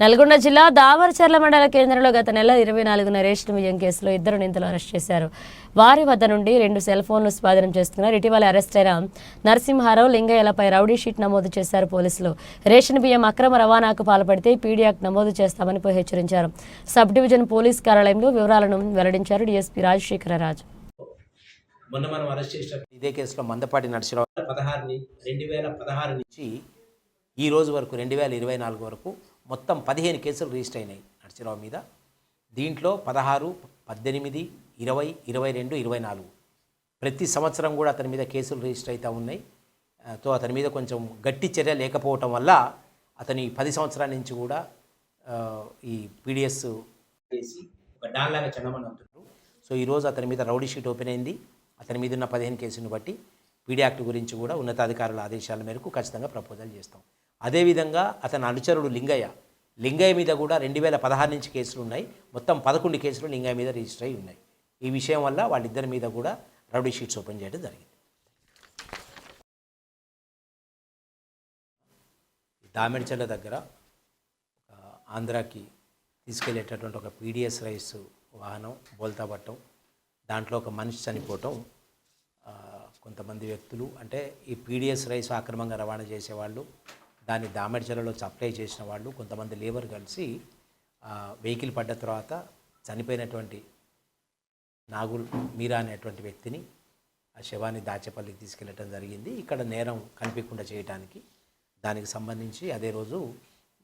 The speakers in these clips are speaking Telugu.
నల్గొండ జిల్లా దామరచర్ల మండల కేంద్రంలో గత నెల 24న రేషన్ బియ్యం కేసులో ఇద్దరు నిందితులు అరెస్ట్ చేశారు. వారి వద్ద నుండి 2 సెల్ ఫోన్లు స్వాధీనం చేసుకున్నారు. ఇటీవల అరెస్ట్ అయిన నరసింహారావు, లింగయ్యలపై రౌడీ షీట్ నమోదు చేశారు పోలీసులు. రేషన్ బియ్యం అక్రమ రవాణాకు పాల్పడితే పీడీ యాక్ట్ నమోదు చేస్తామని హెచ్చరించారు. సబ్ డివిజన్ పోలీస్ కార్యాలయంలో వివరాలను వెల్లడించారు డీఎస్పీ రాజశేఖరరాజు. మొన్న మనం అరెస్ట్ చేసిన ఇదే కేసులో మందపాటి నరసింహారావు 2016 నుంచి ఈ రోజు వరకు 2024 వరకు మొత్తం 15 కేసులు రిజిస్టర్ అయినాయి నరసింహారావు మీద. దీంట్లో 16, 18, 20, 22, 24 ప్రతి సంవత్సరం కూడా అతని మీద కేసులు రిజిస్టర్ అవుతూ ఉన్నాయి. అతని మీద కొంచెం గట్టి చర్య లేకపోవటం వల్ల అతని 10 సంవత్సరాల నుంచి కూడా ఈ పీడిఎస్ చేసి ఒక డాన్లాగా చెన్నమని అంటున్నారు. సో ఈరోజు అతని మీద రౌడీ షీట్ ఓపెన్ అయింది. అతని మీద ఉన్న 15 కేసులను బట్టి పీడీ యాక్ట్ గురించి కూడా ఉన్నతాధికారుల ఆదేశాల మేరకు ఖచ్చితంగా ప్రపోజల్ చేస్తాం. అదేవిధంగా అతని అనుచరుడు లింగయ్య మీద కూడా 2016 నుంచి కేసులు ఉన్నాయి. మొత్తం 11 కేసులు లింగయ్య మీద రిజిస్టర్ అయి ఉన్నాయి. ఈ విషయం వల్ల వాళ్ళిద్దరి మీద కూడా రౌడీ షీట్స్ ఓపెన్ చేయడం జరిగింది. దామెడ్చర్ల దగ్గర ఆంధ్రాకి తీసుకెళ్లేటటువంటి ఒక పీడిఎస్ రైస్ వాహనం బోల్తా పట్టడం, దాంట్లో ఒక మనిషి చనిపోవటం, కొంతమంది వ్యక్తులు అంటే ఈ పీడిఎస్ రైస్ అక్రమంగా రవాణా చేసేవాళ్ళు, దాన్ని దామెడ్చర్లలో సప్లై చేసిన వాళ్ళు, కొంతమంది లేబర్ కలిసి వెహికల్ పడ్డ తర్వాత చనిపోయినటువంటి నాగుల్ మీరా అనేటువంటి వ్యక్తిని ఆ శవాన్ని దాచేపల్లికి తీసుకెళ్ళటం జరిగింది. ఇక్కడ నేరం కనిపించకుండా చేయడానికి దానికి సంబంధించి అదే రోజు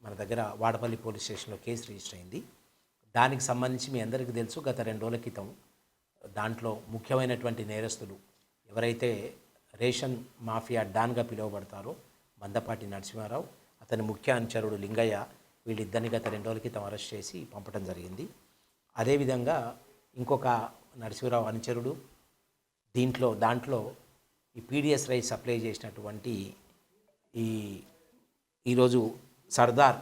మన దగ్గర వాడపల్లి పోలీస్ స్టేషన్లో కేసు రిజిస్టర్ అయింది. దానికి సంబంధించి మీ అందరికీ తెలుసు, గత 2 రోజుల క్రితం దాంట్లో ముఖ్యమైనటువంటి నేరస్తులు ఎవరైతే రేషన్ మాఫియా డాన్గా పిలువబడతారో మందపాటి నరసింహారావు, అతని ముఖ్య అనుచరుడు లింగయ్య, వీళ్ళిద్దరిని గత 2 రోజుల క్రితం అరెస్ట్ చేసి పంపడం జరిగింది. అదేవిధంగా ఇంకొక నరసింహారావు అనుచరుడు దాంట్లో ఈ పీడిఎస్ రైస్ సప్లై చేసినటువంటి ఈరోజు సర్దార్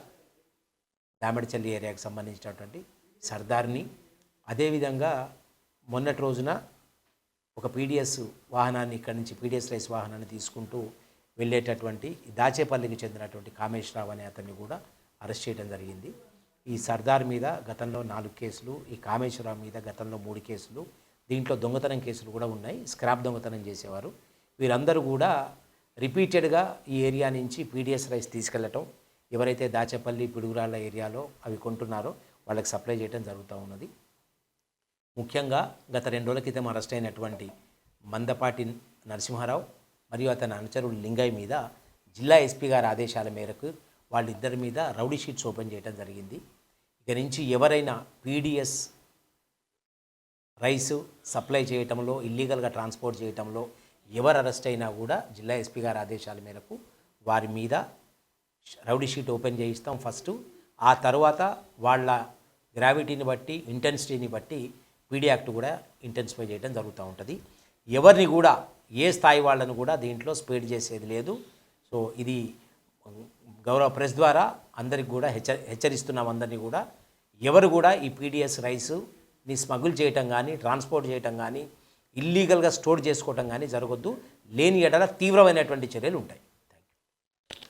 దామెడ్చర్ల ఏరియాకి సంబంధించినటువంటి సర్దార్ని, అదేవిధంగా మొన్నటి రోజున ఒక పీడిఎస్ వాహనాన్ని ఇక్కడి నుంచి పీడిఎస్ రైస్ వాహనాన్ని తీసుకుంటూ వెళ్ళేటటువంటి దాచేపల్లికి చెందినటువంటి కామేశ్వరరావు అనే అతన్ని కూడా అరెస్ట్ చేయడం జరిగింది. ఈ సర్దార్ మీద గతంలో 4 కేసులు, ఈ కామేశ్వరరావు మీద గతంలో 3 కేసులు, దీంట్లో దొంగతనం కేసులు కూడా ఉన్నాయి. స్క్రాప్ దొంగతనం చేసేవారు. వీరందరూ కూడా రిపీటెడ్గా ఈ ఏరియా నుంచి పీడిఎస్ రైస్ తీసుకెళ్లటం, ఎవరైతే దాచేపల్లి పిడుగురాళ్ళ ఏరియాలో అవి కొంటున్నారో వాళ్ళకి సప్లై చేయడం జరుగుతూ ఉన్నది. ముఖ్యంగా గత 2 రోజుల క్రితం అరెస్ట్ అయినటువంటి మందపాటి నరసింహారావు మరియు అతని అనుచరుడు లింగయ్య మీద జిల్లా ఎస్పీ గారి ఆదేశాల మేరకు వాళ్ళిద్దరి మీద రౌడీ షీట్స్ ఓపెన్ చేయడం జరిగింది. ఇక నుంచి ఎవరైనా పీడిఎస్ రైసు సప్లై చేయటంలో, ఇల్లీగల్గా ట్రాన్స్పోర్ట్ చేయటంలో ఎవరు అరెస్ట్ అయినా కూడా జిల్లా ఎస్పీ గారి ఆదేశాల మేరకు వారి మీద రౌడీ షీట్ ఓపెన్ చేయిస్తాం ఫస్ట్. ఆ తర్వాత వాళ్ళ గ్రావిటీని బట్టి, ఇంటెన్సిటీని బట్టి పీడీ యాక్ట్ కూడా ఇంటెన్సిఫై చేయడం జరుగుతూ ఉంటుంది. ఎవరిని కూడా ఏ స్థాయి వాళ్ళను కూడా దీంట్లో స్పీడ్ చేసేది లేదు. సో ఇది గౌరవ ప్రెస్ ద్వారా అందరికి కూడా హెచ్చరిస్తున్నాం. అందరినీ కూడా ఎవరు కూడా ఈ పీడిఎస్ రైస్ని స్మగుల్ చేయటం కానీ, ట్రాన్స్పోర్ట్ చేయటం కానీ, ఇల్లీగల్గా స్టోర్ చేసుకోవటం కానీ జరగొద్దు. లేని ఎడల తీవ్రమైనటువంటి చర్యలు ఉంటాయి.